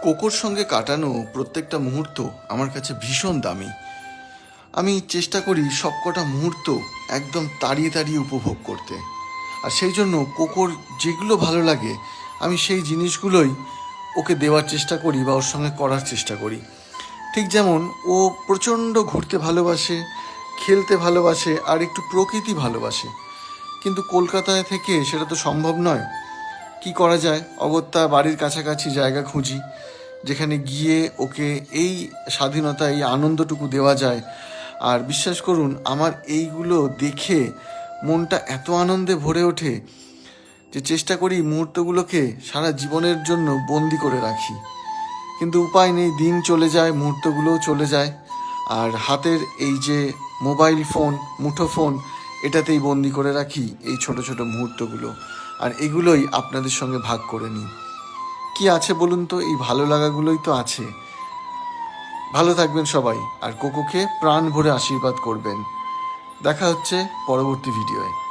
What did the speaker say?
কোকোর সঙ্গে কাটানো প্রত্যেকটা মুহূর্ত আমার কাছে ভীষণ দামি। আমি চেষ্টা করি সবকটা মুহূর্ত একদম তাড়িয়ে তাড়িয়ে উপভোগ করতে। আর সেই জন্য কোকোর যেগুলো ভালো লাগে আমি সেই জিনিসগুলোই ওকে দেওয়ার চেষ্টা করি বা ওর সঙ্গে করার চেষ্টা করি। ঠিক যেমন ও প্রচণ্ড ঘুরতে ভালোবাসে, খেলতে ভালোবাসে আর একটু প্রকৃতি ভালোবাসে, কিন্তু কলকাতায় থেকে সেটা তো সম্ভব নয়। কি করা যায়, অগত্যা বাড়ির কাছাকাছি জায়গা খুঁজি যেখানে গিয়ে ওকে এই স্বাধীনতা, এই আনন্দটুকু দেওয়া যায়। আর বিশ্বাস করুন, আমার এইগুলো দেখে মনটা এত আনন্দে ভরে ওঠে যে চেষ্টা করি মুহূর্তগুলোকে সারা জীবনের জন্য বন্দি করে রাখি। কিন্তু উপায় নেই, দিন চলে যায়, মুহূর্তগুলোও চলে যায়। আর হাতের এই যে মোবাইল ফোন, মুঠোফোন, এটাতেই বন্দি করে রাখি এই ছোট ছোট মুহূর্তগুলো। আর এগুলোই আপনাদের সঙ্গে ভাগ করে নিই। কি আছে বলুন তো, এই ভালো লাগাগুলোই তো আছে। ভালো থাকবেন সবাই, আর কোকোকে প্রাণ ভরে আশীর্বাদ করবেন। দেখা হচ্ছে পরবর্তী ভিডিওয়ে।